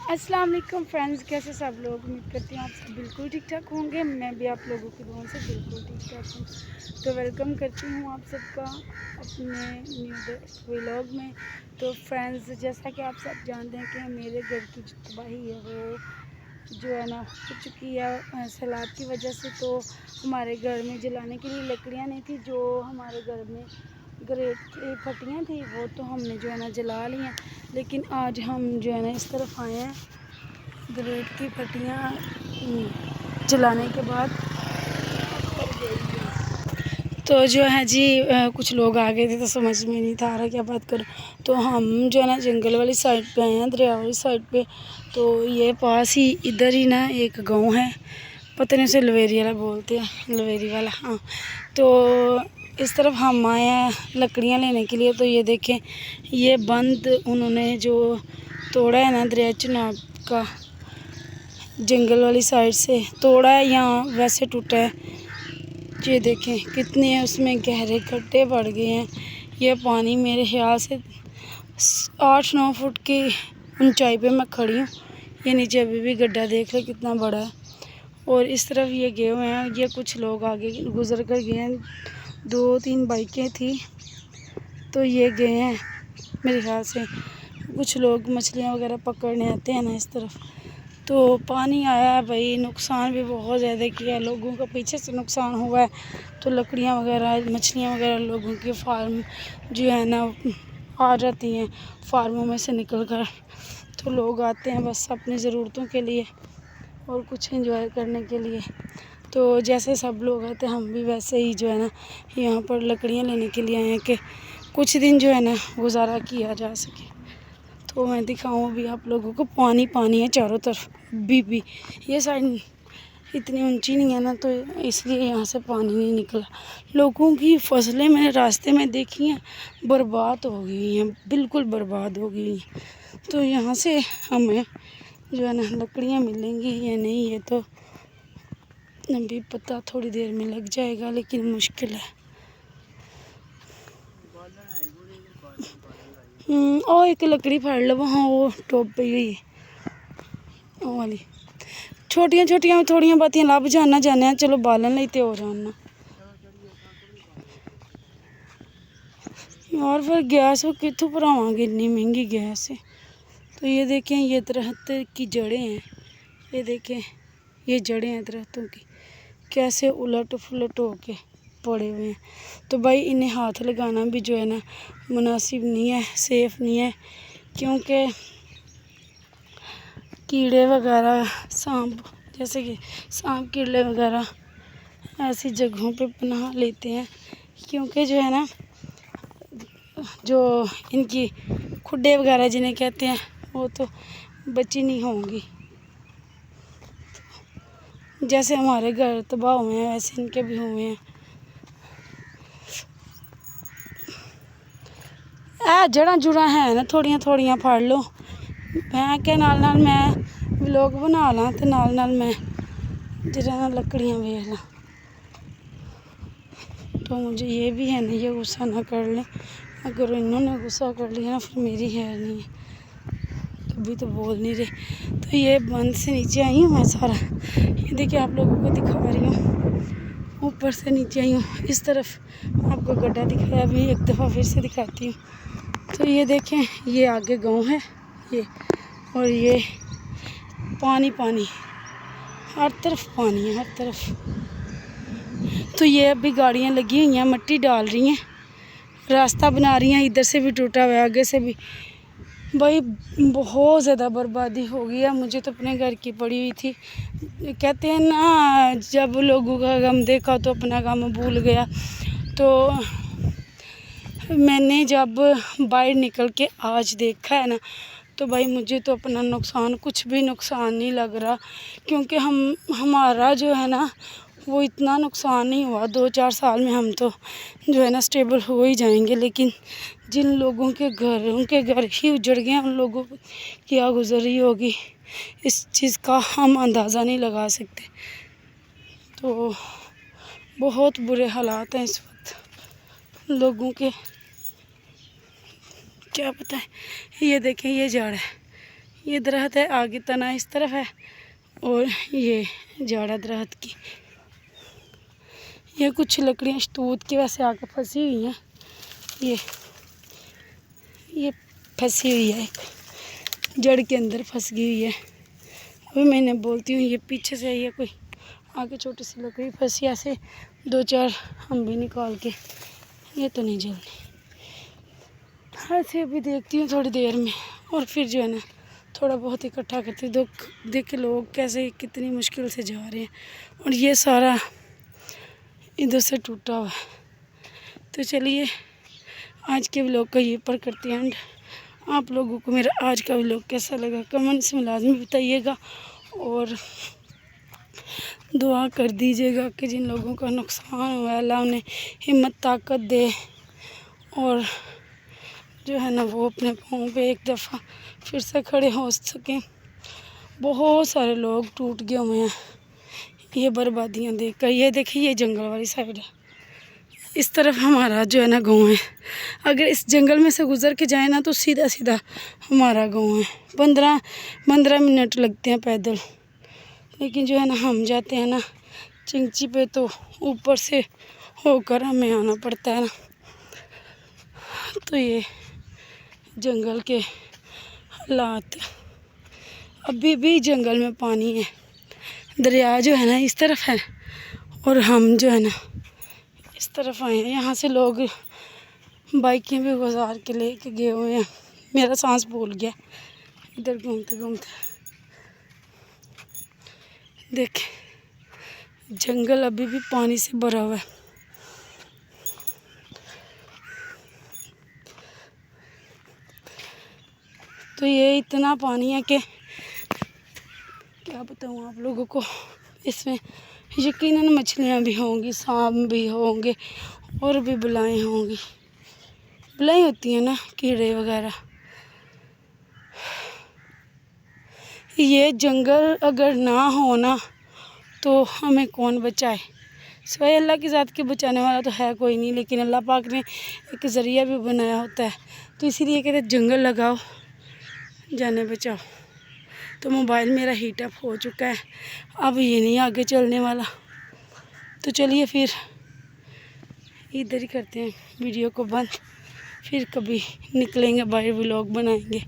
अस्सलाम वालेकुम फ्रेंड्स, कैसे सब लोग। उम्मीद करती हूँ आप सब बिल्कुल ठीक ठाक होंगे। मैं भी आप लोगों की दुआओं से बिल्कुल ठीक ठाक हूँ। तो वेलकम करती हूँ आप सबका अपने न्यू व्लॉग में। तो फ्रेंड्स, जैसा कि आप सब जानते हैं कि मेरे घर की जो तबाही है वो जो है ना हो चुकी है सैलाब की वजह से। तो हमारे घर में जलाने के लिए लकड़ियाँ नहीं थी। जो हमारे घर में ग्रेट की फटियाँ थी वो तो हमने जो है ना जला ली हैं। लेकिन आज हम जो है ना इस तरफ आए हैं ग्रेट की फटियाँ जलाने के बाद। तो जो है जी कुछ लोग आ गए थे तो समझ में नहीं था आ रहा क्या बात करूं। तो हम जो है ना जंगल वाली साइड पे आए हैं, दरिया वाली साइड पे। तो ये पास ही इधर ही ना एक गांव है, पता नहीं उसे लवेरी वाला बोलते हैं, लवेरी वाला, हाँ। तो इस तरफ हम आए हैं लकड़ियाँ लेने के लिए। तो ये देखें, ये बंद उन्होंने जो तोड़ा है ना दरिया चनाब का, जंगल वाली साइड से तोड़ा है, यहाँ वैसे टूटा है। ये देखें कितने उसमें गहरे गड्ढे पड़ गए हैं। ये पानी मेरे ख्याल से 8-9 फुट की ऊंचाई पे मैं खड़ी हूँ। ये नीचे अभी भी गड्ढा देख ले कितना बड़ा है। और इस तरफ ये गए हुए हैं, ये कुछ लोग आगे गुजर कर गए हैं। 2-3 बाइकें थी तो ये गए हैं मेरे ख्याल से। कुछ लोग मछलियाँ वगैरह पकड़ने आते हैं ना इस तरफ। तो पानी आया है भाई, नुकसान भी बहुत ज़्यादा किया है, लोगों का पीछे से नुकसान हुआ है। तो लकड़ियाँ वगैरह मछलियाँ वगैरह लोगों के फार्म जो है ना आ जाती हैं फार्मों में से निकल कर। तो लोग आते हैं बस अपनी ज़रूरतों के लिए और कुछ एंजॉय करने के लिए। तो जैसे सब लोग आते हैं हम भी वैसे ही जो है ना यहाँ पर लकड़ियाँ लेने के लिए आए हैं कि कुछ दिन जो है ना गुजारा किया जा सके। तो मैं दिखाऊँ अभी आप लोगों को, पानी पानी है चारों तरफ भी। ये साइड इतनी ऊंची नहीं है ना, तो इसलिए यहाँ से पानी नहीं निकला। लोगों की फसलें मैंने रास्ते में देखी हैं बर्बाद हो गई हैं, बिल्कुल बर्बाद हो गई हैं। तो यहाँ से हमें जो है ना लकड़ियाँ मिलेंगी या नहीं ये तो अभी पता थोड़ी देर में लग जाएगा, लेकिन मुश्किल है। और एक लकड़ी फाड़ लो वहाँ, वो टॉप पे हुई है वो वाली। छोटियां छोटियां थोड़ियां बातियां लभ जाना जाने, चलो बालन लई ते हो जाना यार। फिर गैस वो कितों भरावांगे, इतनी महंगी गैस है। तो ये देखें, ये दरख्त की जड़ें हैं, ये देखें ये जड़ें हैं दरख्तों की, कैसे उलट फुलट हो के पड़े हुए हैं। तो भाई इन्हें हाथ लगाना भी जो है ना मुनासिब नहीं है, सेफ़ नहीं है, क्योंकि कीड़े वगैरह सांप, जैसे कि सांप कीड़े वगैरह ऐसी जगहों पे पनाह लेते हैं। क्योंकि जो है ना जो इनकी खुड्डे वगैरह जिन्हें कहते हैं वो तो बची नहीं होंगी। जैसे हमारे घर तबाह हुए हैं वैसे इनके भी हुए हैं। जड़ा जुड़ा है ना थोड़ियां थोड़ियां फाड़ लो। मैं के नाल नाल मैं व्लॉग बना ला ते नाल नाल मैं जरा लकड़ियाँ वेख ला। तो मुझे ये भी है नहीं, ये गुस्सा ना कर लें। अगर इन्होंने गुस्सा कर लिया ना फिर मेरी है नहीं, कभी तो बोल नहीं रहे। तो ये बंद से नीचे आई हूँ मैं सारा, ये देखिए आप लोगों को दिखा रही हूँ, ऊपर से नीचे आई हूँ। इस तरफ आपको गड्ढा दिखाया, अभी एक दफ़ा फिर से दिखाती हूँ। तो ये देखें, ये आगे गांव है ये, और ये पानी पानी, हर तरफ पानी है, हर तरफ। तो ये अभी गाड़ियाँ लगी हुई हैं, मिट्टी डाल रही हैं, रास्ता बना रही हैं। इधर से भी टूटा हुआ है, आगे से भी। भाई बहुत ज़्यादा बर्बादी हो गई है। मुझे तो अपने घर की पड़ी हुई थी, कहते हैं ना जब लोगों का गम देखा तो अपना गम भूल गया। तो मैंने जब बाहर निकल के आज देखा है ना, तो भाई मुझे तो अपना नुकसान कुछ भी नुकसान नहीं लग रहा। क्योंकि हमारा जो है ना वो इतना नुकसान नहीं हुआ। 2-4 साल में हम तो जो है ना स्टेबल हो ही जाएंगे। लेकिन जिन लोगों के घर, उनके घर ही उजड़ गए हैं, उन लोगों को क्या गुजरी होगी इस चीज़ का हम अंदाज़ा नहीं लगा सकते। तो बहुत बुरे हालात हैं इस वक्त लोगों के, क्या पता है। ये देखें, ये झाड़ है, ये दरख्त है, आगे तना इस तरफ है और ये जाड़ा दरख्त की। ये कुछ लकड़ियाँ शतूत की वैसे आके फंसी हुई हैं। ये फंसी हुई है, एक जड़ के अंदर फंस गई हुई है। अभी मैंने बोलती हूँ ये पीछे से ये कोई आगे छोटी सी लकड़ी फंसी, ऐसे 2-4 हम भी निकाल के, ये तो नहीं जलनी। ऐसे अभी देखती हूँ थोड़ी देर में, और फिर जो है ना थोड़ा बहुत इकट्ठा करती हूँ। देखे लोग कैसे कितनी मुश्किल से जा रहे हैं, और ये सारा इधर से टूटा हुआ है। तो चलिए आज के व्लॉग का ये पर करते हैं एंड। आप लोगों को मेरा आज का व्लॉग कैसा लगा कमेंट्स में लाजमी बताइएगा, और दुआ कर दीजिएगा कि जिन लोगों का नुकसान हुआ है अल्लाह उन्हें हिम्मत ताकत दे, और जो है ना वो अपने पाँव पे एक दफ़ा फिर से खड़े हो सकें। बहुत सारे लोग टूट गए हुए हैं ये बर्बादियाँ देखकर। ये देखिए ये जंगल वाली साइड है, इस तरफ हमारा जो है ना गाँव है। अगर इस जंगल में से गुज़र के जाए ना तो सीधा सीधा हमारा गाँव है। 15 मिनट लगते हैं पैदल, लेकिन जो है ना हम जाते हैं ना चिंची पे तो ऊपर से होकर हमें आना पड़ता है ना। तो ये जंगल के हालात, अभी भी जंगल में पानी है। दरिया जो है ना इस तरफ है और हम जो है ना इस तरफ आए हैं। यहाँ से लोग बाइकें भी गुजार के लेके गए हुए हैं। मेरा सांस फूल गया इधर घूमते घूमते। देखें जंगल अभी भी पानी से भरा हुआ है। तो ये इतना पानी है कि क्या बताऊँ आप लोगों को। इसमें यकीनन मछलियाँ भी होंगी, सांप भी होंगे, और भी बलाएँ होंगी। बलाएँ होती हैं ना, कीड़े वगैरह। ये जंगल अगर ना हो ना तो हमें कौन बचाए। सिवाय अल्लाह की ज़ात के बचाने वाला तो है कोई नहीं, लेकिन अल्लाह पाक ने एक ज़रिया भी बनाया होता है। तो इसीलिए कहते हैं जंगल लगाओ जाने बचाओ। तो मोबाइल मेरा हीट अप हो चुका है, अब ये नहीं आगे चलने वाला। तो चलिए फिर इधर ही करते हैं वीडियो को बंद, फिर कभी निकलेंगे बाहर व्लॉग बनाएंगे।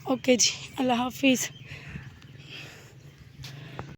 ओके जी, अल्लाह हाफिज़।